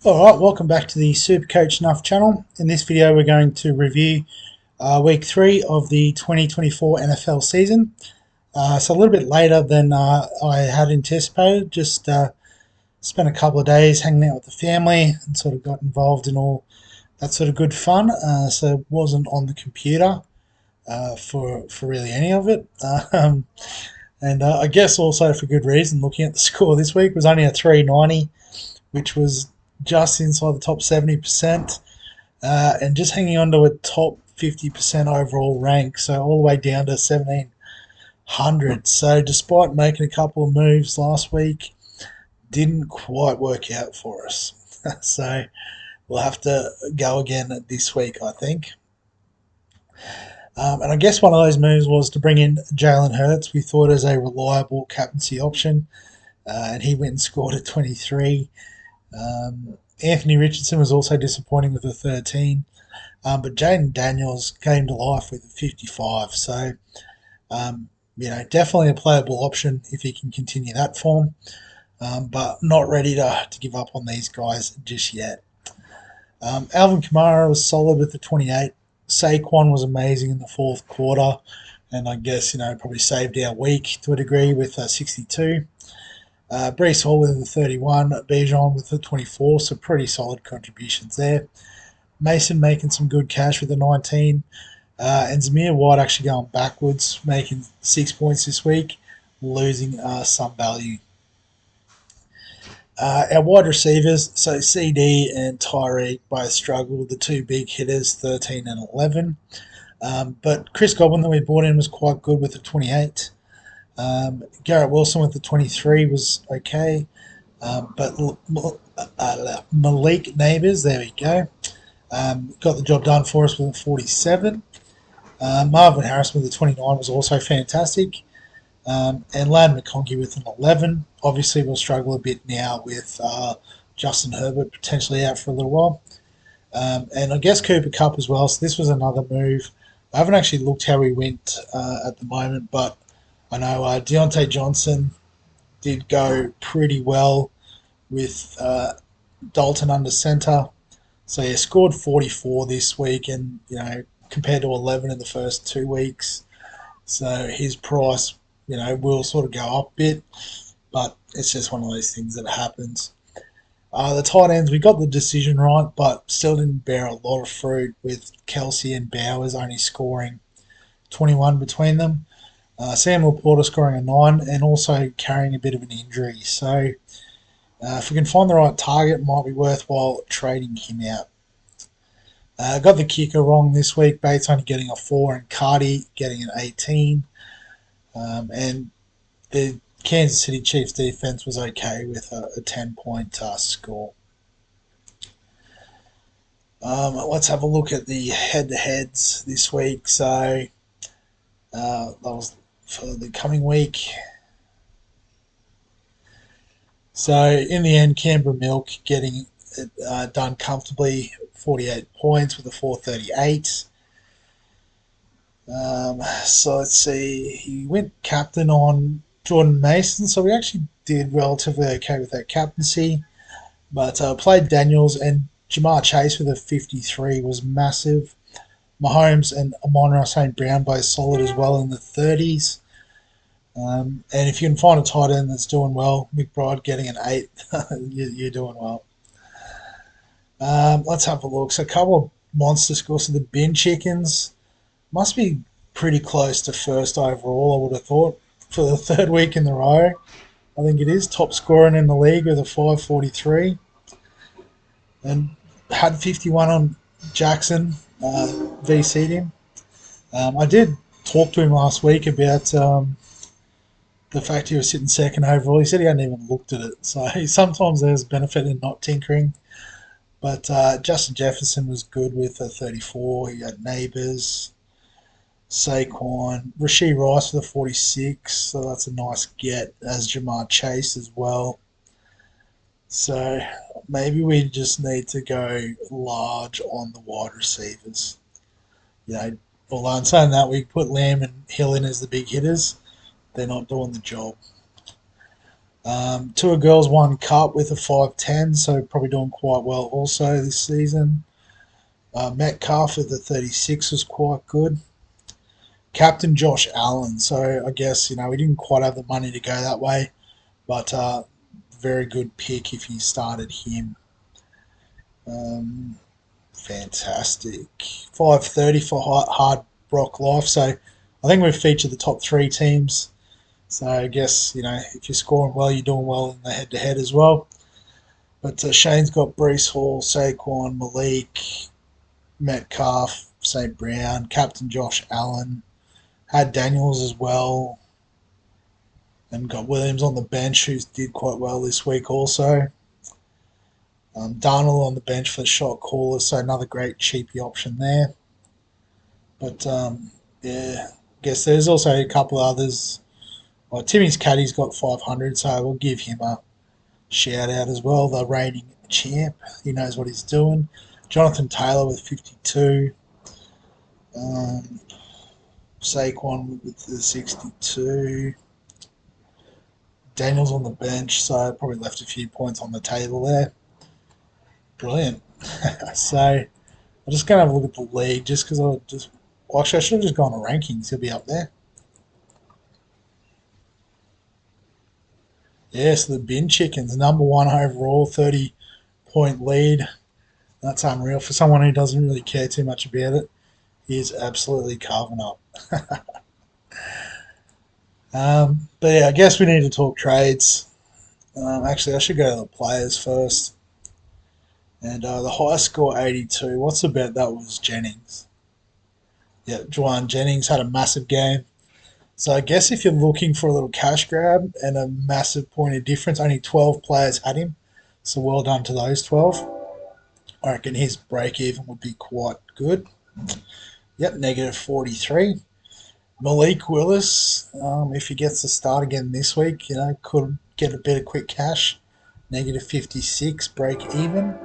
Alright, welcome back to the Supercoach Nuff channel. In this video we're going to review week 3 of the 2024 NFL season. So a little bit later than I had anticipated. Just spent a couple of days hanging out with the family and sort of got involved in all that sort of good fun. So wasn't on the computer for really any of it. And I guess also for good reason, looking at the score this week was only a 390, which was just inside the top 70%, and just hanging on to a top 50% overall rank, so all the way down to 1700. So despite making a couple of moves last week, didn't quite work out for us. So we'll have to go again this week, I think. And I guess one of those moves was to bring in Jalen Hurts. We thought as a reliable captaincy option, and he went and scored at 23. Anthony Richardson was also disappointing with a 13, but Jaden Daniels came to life with a 55. So, definitely a playable option if he can continue that form, but not ready to give up on these guys just yet. Alvin Kamara was solid with the 28. Saquon was amazing in the fourth quarter, and I guess probably saved our week to a degree with 62. Breece Hall with the 31, Bijan with the 24, so pretty solid contributions there. Mason making some good cash with the 19, and Zamir White actually going backwards, making 6 points this week, losing some value. Our wide receivers, so CD and Tyreek both struggled, the two big hitters, 13 and 11. But Chris Godwin that we brought in was quite good with the 28. Garrett Wilson with the 23 was okay, but Malik Neighbors, there we go, got the job done for us with a 47. Marvin Harrison with the 29 was also fantastic, and Ladd McConkey with an 11. Obviously we'll struggle a bit now with Justin Herbert potentially out for a little while, and I guess Cooper Kupp as well, so this was another move. I haven't actually looked how he went at the moment, but I know Deontay Johnson did go pretty well with Dalton under center. So he scored 44 this week, and compared to 11 in the first 2 weeks. So his price, will sort of go up a bit, but it's just one of those things that happens. The tight ends, we got the decision right, but still didn't bear a lot of fruit with Kelsey and Bowers only scoring 21 between them. Samuel Porter scoring a 9 and also carrying a bit of an injury. So if we can find the right target, it might be worthwhile trading him out. Got the kicker wrong this week. Bates only getting a 4 and Cardi getting an 18. And the Kansas City Chiefs defense was okay with a 10-point score. Let's have a look at the head-to-heads this week. So that was for the coming week. So in the end, Canberra Milk getting it done comfortably, 48 points with a 438. So let's see, he went captain on Jordan Mason, so we actually did relatively okay with that captaincy, but played Daniels, and Jamar Chase with a 53 was massive. Mahomes and Amon-Ra St. Brown both solid as well in the 30s. And if you can find a tight end that's doing well, McBride getting an 8, you're doing well. Let's have a look. So a couple of monster scores. So the Bin Chickens must be pretty close to first overall, I would have thought, for the third week in a row. I think it is. Top scoring in the league with a 543. And had 51 on Jackson. VC'd him. I did talk to him last week about the fact he was sitting second overall. He said he hadn't even looked at it. So sometimes there's benefit in not tinkering. But Justin Jefferson was good with a 34. He had Neighbors, Saquon, Rashee Rice with a 46. So that's a nice get, as Jamar Chase as well. So maybe we just need to go large on the wide receivers. Although in saying that, we put Lamb and Hill in as the big hitters. They're not doing the job. Two girls won cup with a 5'10", so probably doing quite well also this season. Metcalf with the 36 was quite good. Captain Josh Allen, so I guess, we didn't quite have the money to go that way, but very good pick if you started him. Fantastic. 530 for Hard Rock Life, so I think we've featured the top three teams. So I guess, if you're scoring well, you're doing well in the head-to-head as well. But Shane's got Brees Hall, Saquon, Malik, Metcalf, St. Brown, Captain Josh Allen, had Daniels as well, and got Williams on the bench, who did quite well this week also. Darnold on the bench for the shot caller, so another great cheapy option there. But yeah, I guess there's also a couple of others. Well, Timmy's caddy's got 500, so we'll give him a shout out as well. The reigning champ, he knows what he's doing. Jonathan Taylor with 52. Saquon with the 62. Daniels on the bench, so probably left a few points on the table there. Brilliant. So I'm just going to have a look at the league just because actually, I should have just gone to rankings. He'll be up there. Yes, the Bin Chickens, number one overall, 30-point lead. That's unreal. For someone who doesn't really care too much about it, he is absolutely carving up. But yeah, I guess we need to talk trades. Actually, I should go to the players first. And the high score, 82. What's the bet? That was Jennings. Yeah, Juwan Jennings had a massive game. So I guess if you're looking for a little cash grab and a massive point of difference, only 12 players had him. So well done to those 12. I reckon his break even would be quite good. Yep, negative 43. Malik Willis, if he gets to start again this week, could get a bit of quick cash. Negative 56, break even.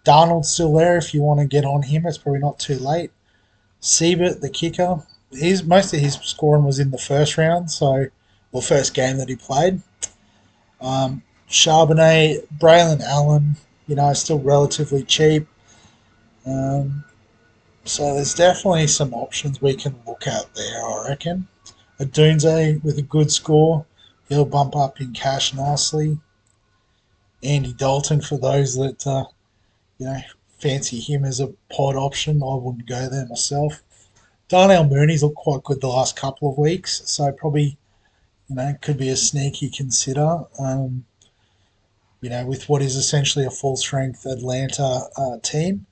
Darnold's still there if you want to get on him. It's probably not too late. Siebert, the kicker, most of his scoring was in the first round, first game that he played. Charbonnet, Braylon Allen, still relatively cheap. So there's definitely some options we can look at there, I reckon. Adunze with a good score, he'll bump up in cash nicely. Andy Dalton for those that fancy him as a pod option. I wouldn't go there myself. Darnell Mooney's looked quite good the last couple of weeks, so probably could be a sneaky consider. With what is essentially a full strength Atlanta team,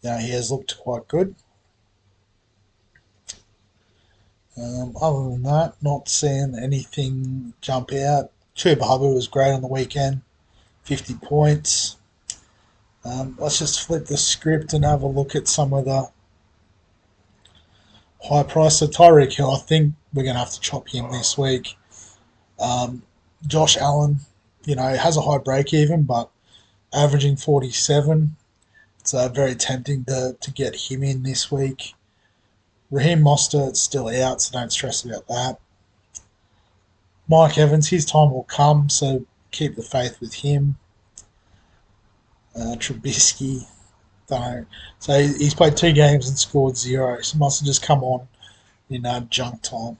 he has looked quite good. Other than that, not seeing anything jump out. Chuba Hubbard was great on the weekend, 50 points. Let's just flip the script and have a look at some of the high price. So Tyreek Hill, I think we're going to have to chop him this week. Josh Allen, has a high break even, but averaging 47. It's very tempting to get him in this week. Raheem Mostert's still out, so don't stress about that. Mike Evans, his time will come, so keep the faith with him. Trubisky, don't know. So he's played 2 games and scored 0, so must have just come on in junk time,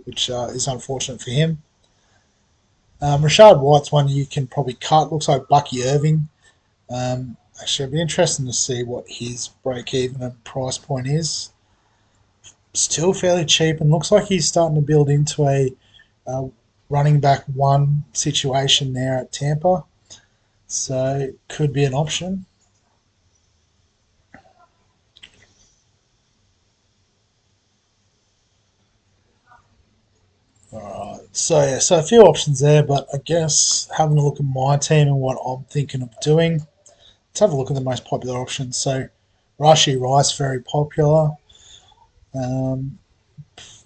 which is unfortunate for him. Rashad White's one you can probably cut. Looks like Bucky Irving. Actually, it'd be interesting to see what his break-even and price point is. Still fairly cheap, and looks like he's starting to build into a running back one situation there at Tampa. So could be an option. Alright, so a few options there, but I guess having a look at my team and what I'm thinking of doing, let's have a look at the most popular options. So Rashi Rice, very popular.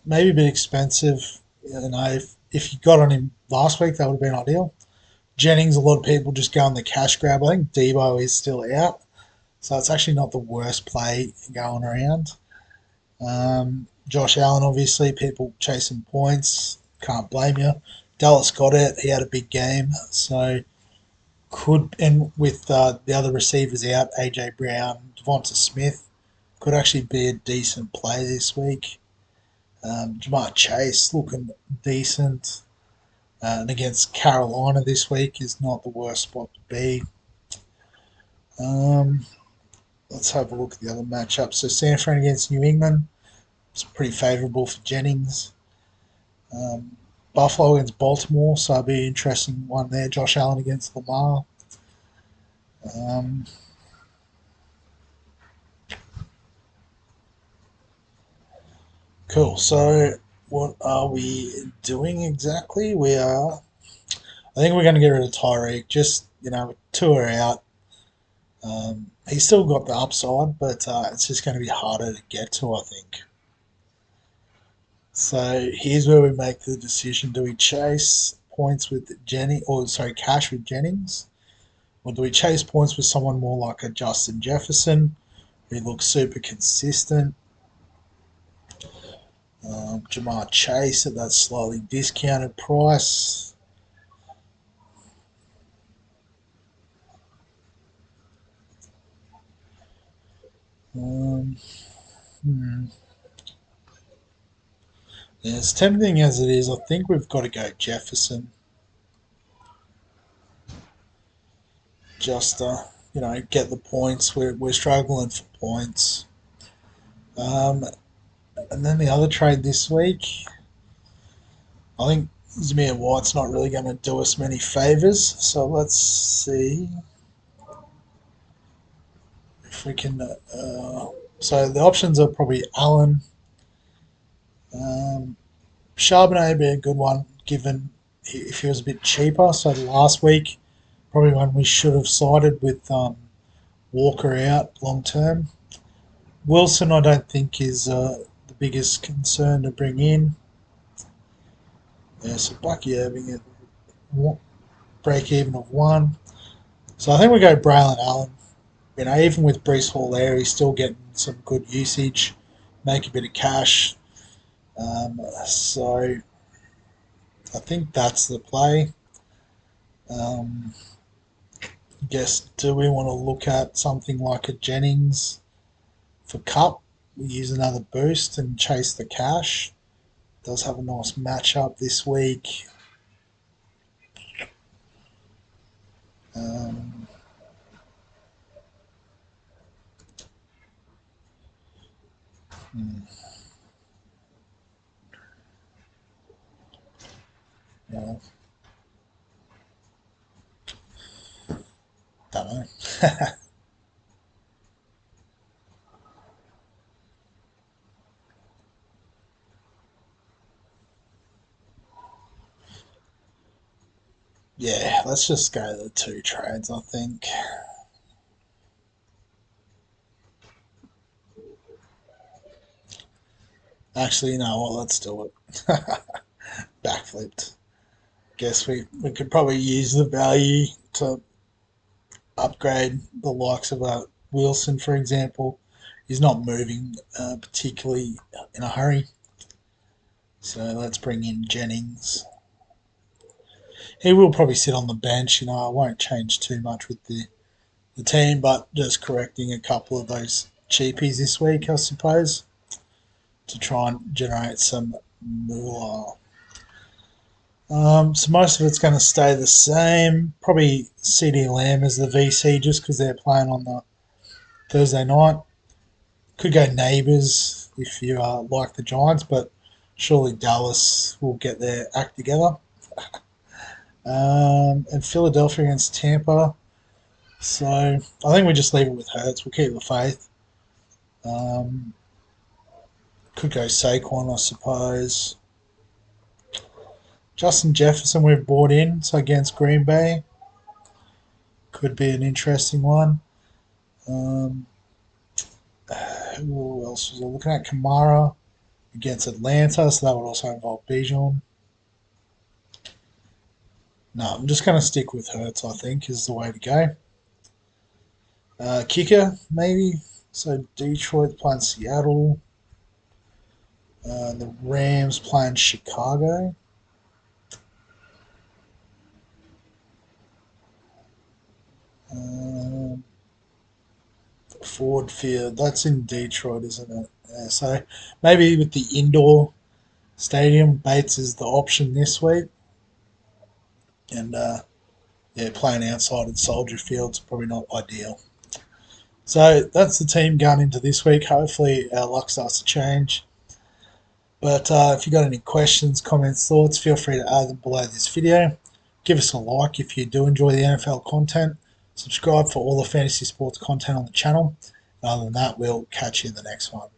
Maybe a bit expensive. If you got on him last week, that would have been ideal. Jennings, a lot of people just go on the cash grab. I think Debo is still out, so it's actually not the worst play going around. Josh Allen, obviously, people chasing points. Can't blame you. Dallas got it. He had a big game. So could, and with the other receivers out, A.J. Brown, Devonta Smith, could actually be a decent play this week. Jamar Chase looking decent. And against Carolina this week is not the worst spot to be. Um, let's have a look at the other matchups. So San Fran against New England. It's pretty favourable for Jennings. Um, Buffalo against Baltimore, so it'll be an interesting one there. Josh Allen against Lamar. Um, cool. So what are we doing exactly? We are. I think we're going to get rid of Tyreek. Just two are out. He's still got the upside, but it's just going to be harder to get to, I think. So here's where we make the decision: do we chase points with cash with Jennings, or do we chase points with someone more like a Justin Jefferson, who looks super consistent? Jamar Chase at that slightly discounted price. Um, hmm. Yeah, as tempting as it is, I think we've got to go Jefferson. Just get the points. We're struggling for points. Um, and then the other trade this week, I think Zamir White's not really going to do us many favours. So let's see if we can. So the options are probably Allen. Um, Charbonnet would be a good one given if he was a bit cheaper. So last week, probably one we should have sided with Walker out long term. Wilson, I don't think is the biggest concern to bring in. Yeah, so Bucky Irving at break even of one. So I think we go Braylon Allen. Even with Brees Hall there, he's still getting some good usage, make a bit of cash. So I think that's the play. Guess do we want to look at something like a Jennings for Cup? We use another boost and chase the cash. Does have a nice matchup this week. Um, hmm, yeah, don't know. Yeah, let's just go the two trades, I think. Actually, you know what? Let's do it. Backflipped. Guess we could probably use the value to upgrade the likes of Wilson, for example. He's not moving particularly in a hurry. So let's bring in Jennings. He will probably sit on the bench. I won't change too much with the team, but just correcting a couple of those cheapies this week, I suppose, to try and generate some moolah. So most of it's going to stay the same. Probably CD Lamb as the VC just because they're playing on the Thursday night. Could go Neighbours if you like the Giants, but surely Dallas will get their act together. And Philadelphia against Tampa. So I think we just leave it with Hurts. We'll keep the faith. Um, could go Saquon, I suppose. Justin Jefferson we've brought in, so against Green Bay. Could be an interesting one. Um, who else was I looking at? Kamara against Atlanta, so that would also involve Bijan. No, I'm just going to stick with Hurts, I think, is the way to go. Kicker, maybe. So Detroit playing Seattle. The Rams playing Chicago. Ford Field. That's in Detroit, isn't it? Yeah, so maybe with the indoor stadium, Bates is the option this week. And yeah, playing outside at Soldier Field's probably not ideal. So that's the team going into this week. Hopefully our luck starts to change. But if you got any questions, comments, thoughts, feel free to add them below this video. Give us a like if you do enjoy the NFL content. Subscribe for all the fantasy sports content on the channel. Other than that, we'll catch you in the next one.